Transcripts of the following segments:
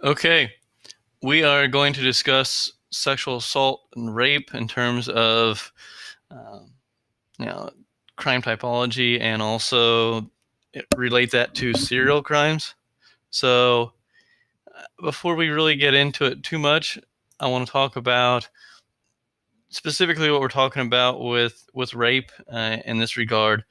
Okay, we are going to discuss sexual assault and rape in terms of, um, you know, crime typology, and also relate that to serial crimes. So, before we really get into it too much, I want to talk about specifically what we're talking about with rape in this regard.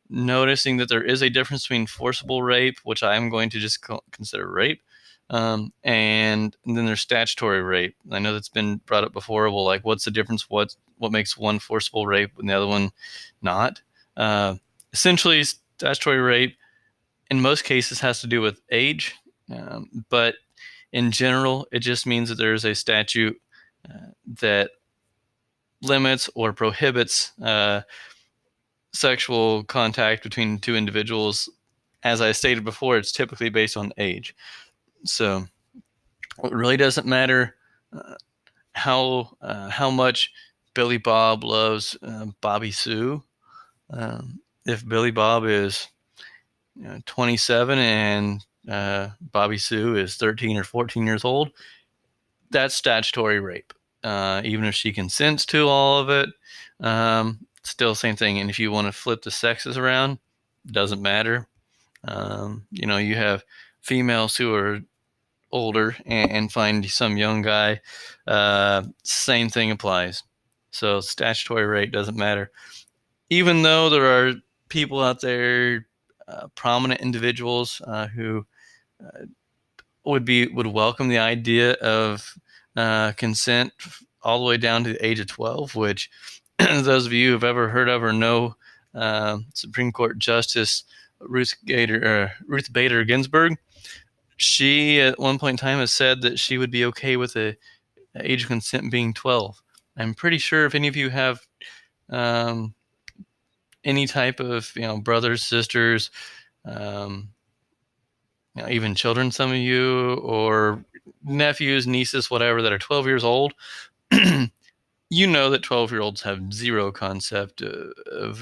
Noticing that there is a difference between forcible rape, which I am going to just consider rape, and then there's statutory rape. I know that's been brought up before. Well, like, what's the difference? What makes one forcible rape and the other one not? Uh, Essentially, statutory rape in most cases has to do with age, but in general, it just means that there is a statute that limits or prohibits sexual contact between two individuals. As I stated before, it's typically based on age. So it really doesn't matter uh, how much Billy Bob loves Bobby Sue. If Billy Bob is 27 and Bobby Sue is 13 or 14 years old, that's statutory rape. Even if she consents to all of it, still same thing. And if you want to flip the sexes around, doesn't matter. You have females who are older and find some young guy. Same thing applies. So statutory rape doesn't matter. Even though there are people out there, prominent individuals who uh, would welcome the idea of consent all the way down to the age of 12, which those of you who've ever heard of or know Supreme Court Justice Ruth Bader Ginsburg, she at one point in time has said that she would be okay with the age of consent being 12. I'm pretty sure if any of you have um, any type of brothers, sisters, um, even children, some of you, or nephews, nieces, whatever, that are 12 years old, you know that 12-year-olds have zero concept of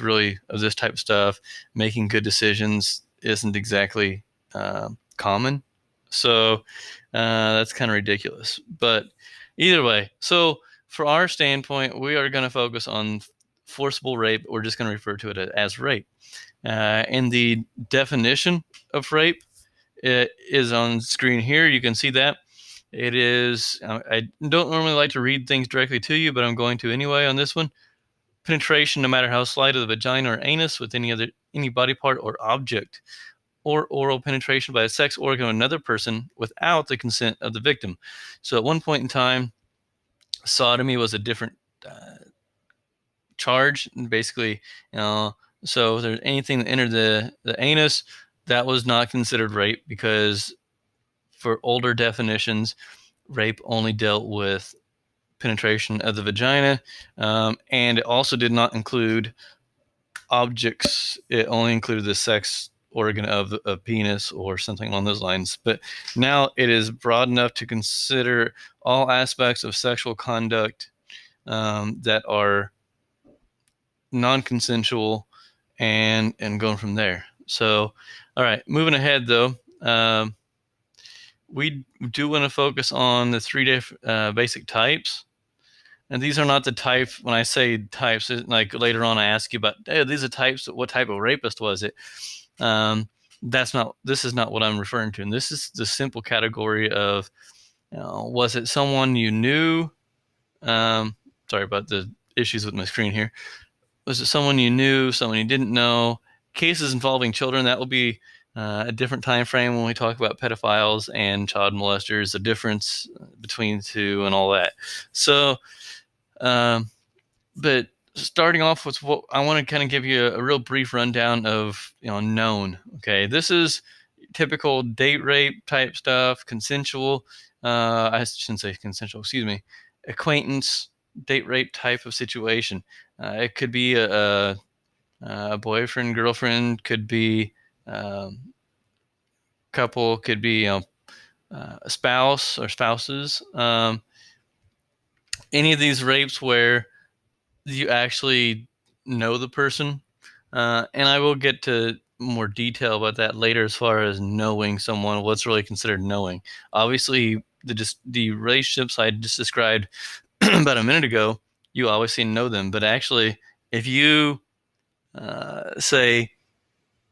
this type of stuff. Making good decisions isn't exactly common. So that's kind of ridiculous. But either way, so for our standpoint, we are going to focus on forcible rape. We're just going to refer to it as rape. And the definition of rape, it is on screen here. You can see that. It is, I don't normally like to read things directly to you, but I'm going to anyway on this one. Penetration, no matter how slight, of the vagina or anus with any body part or object, or oral penetration by a sex organ of another person without the consent of the victim. So at one point in time, sodomy was a different charge, basically. So if there's anything that entered the anus, that was not considered rape, because for older definitions, rape only dealt with penetration of the vagina, and it also did not include objects. It only included the sex organ of a penis or something along those lines. But now it is broad enough to consider all aspects of sexual conduct that are non-consensual, and going from there. So, all right, moving ahead though. We do want to focus on the three basic types. And these are not the type, when I say types, like later on I ask you about, hey, these are types, what type of rapist was it? This is not what I'm referring to. And this is the simple category of, was it someone you knew? Sorry about the issues with my screen here. Was it someone you knew, someone you didn't know? Cases involving children, that will be a different time frame when we talk about pedophiles and child molesters, the difference between the two and all that. So, um, but starting off with what I want to kind of give you a real brief rundown of, known. Okay, this is typical date rape type stuff, consensual. I shouldn't say consensual. Excuse me, acquaintance date rape type of situation. It could be a boyfriend, girlfriend, could be couple, could be a spouse or spouses. Any of these rapes where you actually know the person. And I will get to more detail about that later as far as knowing someone, what's really considered knowing. Obviously, the relationships I just described about a minute ago, you obviously know them. But actually, if you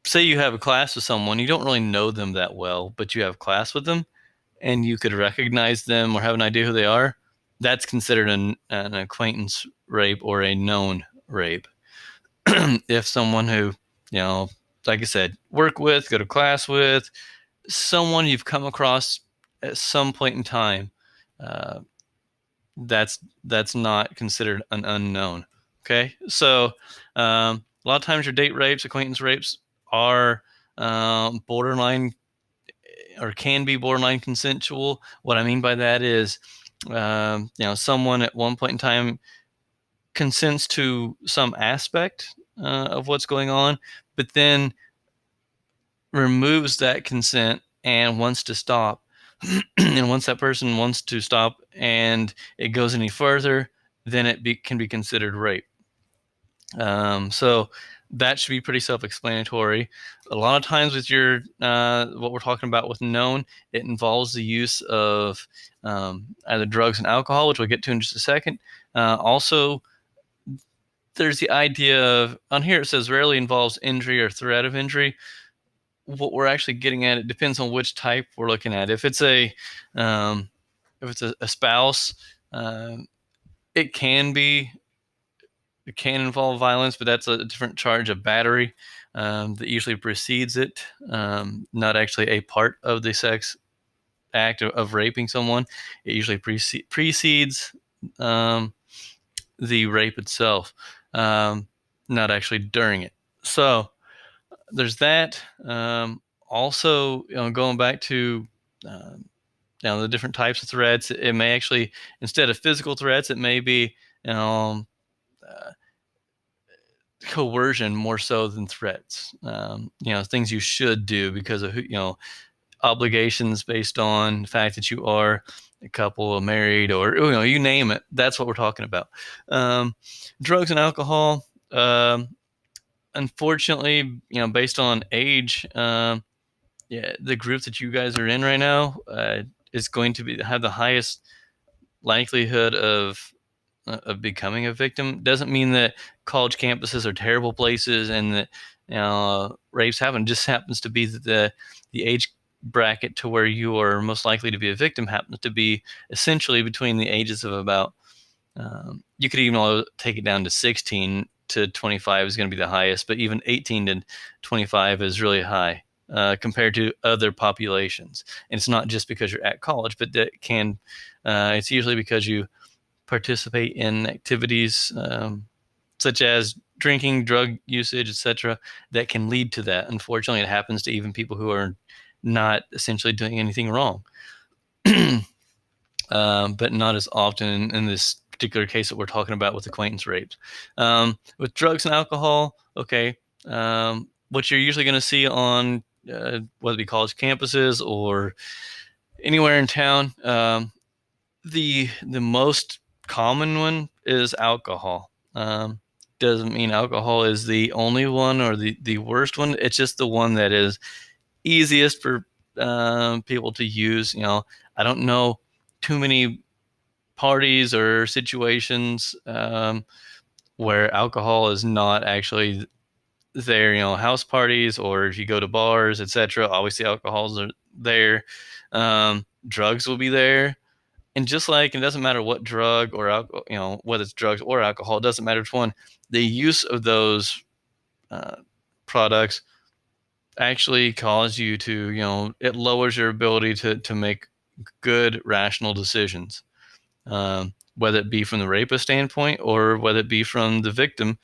say you have a class with someone, you don't really know them that well, but you have class with them, and you could recognize them or have an idea who they are, that's considered an acquaintance rape or a known rape. If someone who, like I said, work with, go to class with, someone you've come across at some point in time, uh, that's not considered an unknown. Okay, so a lot of times your date rapes, acquaintance rapes are borderline or can be borderline consensual. What I mean by that is, someone at one point in time consents to some aspect of what's going on, but then removes that consent and wants to stop. And once that person wants to stop and it goes any further, then can be considered rape. So that should be pretty self-explanatory. A lot of times with your what we're talking about with known, it involves the use of either drugs and alcohol, which we'll get to in just a second. Also, there's the idea of, on here it says rarely involves injury or threat of injury. What we're actually getting at, it depends on which type we're looking at. If it's um, a spouse, it can be it can involve violence, but that's a different charge of battery that usually precedes it, not actually a part of the sex act of raping someone. It usually precedes the rape itself, not actually during it. So there's that. Also, going back to the different types of threats, it may actually, instead of physical threats, it may be uh, coercion more so than threats. Things you should do because of obligations based on the fact that you are a couple or married, or you name it. That's what we're talking about. Drugs and alcohol. Unfortunately, based on age, yeah, the group that you guys are in right now is going to have the highest likelihood of becoming a victim. Doesn't mean that college campuses are terrible places and that rapes happen. It just happens to be that the age bracket to where you are most likely to be a victim happens to be essentially between the ages of about you could even take it down to 16 to 25 is going to be the highest, but even 18 to 25 is really high compared to other populations. And it's not just because you're at college, but it's usually because you participate in activities such as drinking, drug usage, etc., that can lead to that. Unfortunately, it happens to even people who are not essentially doing anything wrong. But not as often in this particular case that we're talking about with acquaintance rapes. With drugs and alcohol, okay, what you're usually going to see on whether it be college campuses or anywhere in town, the most common one is alcohol. Doesn't mean alcohol is the only one or the worst one. It's just the one that is easiest for people to use. I don't know too many parties or situations where alcohol is not actually there. House parties, or if you go to bars, etc. Obviously, alcohols are there. Drugs will be there. And just like it doesn't matter what drug or alcohol, whether it's drugs or alcohol, it doesn't matter which one. The use of those uh, products actually cause you to, it lowers your ability to make good, rational decisions, whether it be from the rapist standpoint or whether it be from the victim.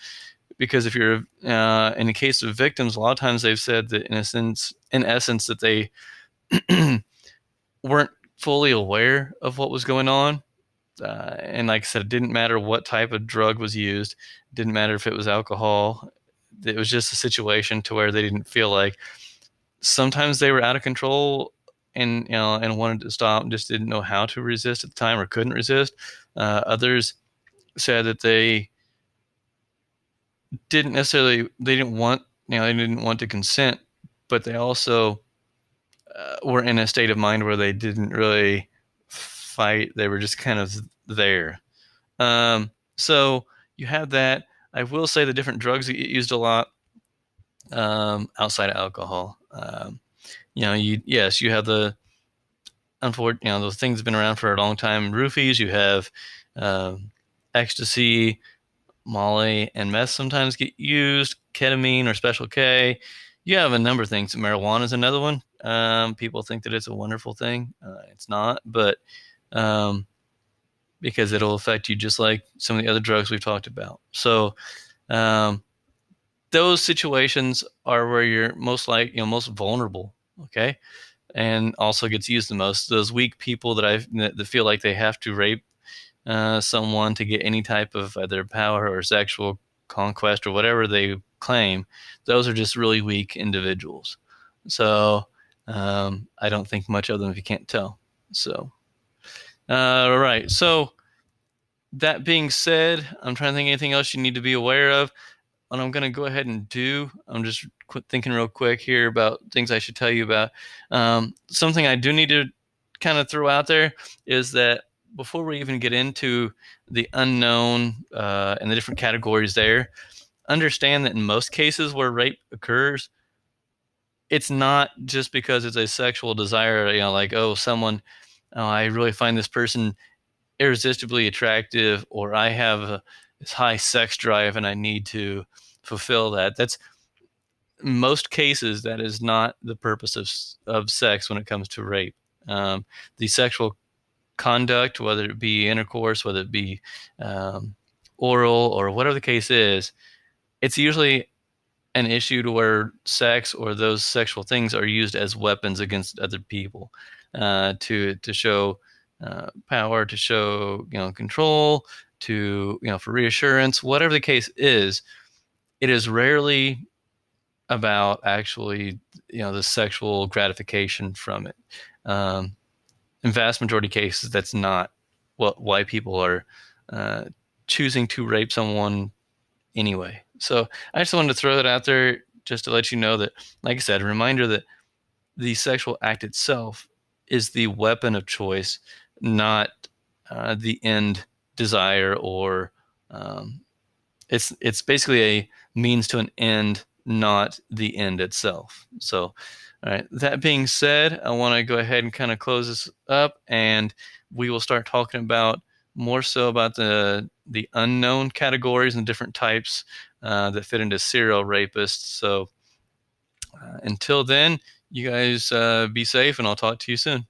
Because if you're in the case of victims, a lot of times they've said that in essence, that they weren't fully aware of what was going on. And like I said, it didn't matter what type of drug was used. It didn't matter if it was alcohol. It was just a situation to where they didn't feel like, sometimes they were out of control and and wanted to stop and just didn't know how to resist at the time or couldn't resist. Others said that they didn't want they didn't want to consent, but they also were in a state of mind where they didn't really fight. They were just kind of there. So you have that. I will say the different drugs that get used a lot outside of alcohol. You have the unfortunate, those things have been around for a long time. Roofies, you have ecstasy, Molly, and meth sometimes get used. Ketamine or Special K. You have a number of things. Marijuana is another one. People think that it's a wonderful thing. It's not, but because it'll affect you just like some of the other drugs we've talked about. So those situations are where you're most vulnerable. Okay. And also gets used the most. Those weak people that feel like they have to rape someone to get any type of either power or sexual conquest or whatever they claim, those are just really weak individuals. So I don't think much of them if you can't tell. So, all right. So that being said, I'm trying to think anything else you need to be aware of. What I'm going to go ahead and do, I'm just thinking real quick here about things I should tell you about. Something I do need to kind of throw out there is that before we even get into the unknown and the different categories there, understand that in most cases where rape occurs, it's not just because it's a sexual desire, like, I really find this person irresistibly attractive, or I have this high sex drive and I need to fulfill that. That's in most cases that is not the purpose of sex when it comes to rape. The sexual conduct, whether it be intercourse, whether it be oral, or whatever the case is, it's usually an issue to where sex or those sexual things are used as weapons against other people, to show power, to show control, to for reassurance, whatever the case is. It is rarely about actually the sexual gratification from it. In vast majority of cases, that's not why people are choosing to rape someone anyway. So I just wanted to throw that out there just to let you know that, like I said, a reminder that the sexual act itself is the weapon of choice, not the end desire, or it's basically a means to an end, not the end itself. So, all right. That being said, I want to go ahead and kind of close this up, and we will start talking about more so about the unknown categories and different types that fit into serial rapists. So, until then, you guys be safe, and I'll talk to you soon.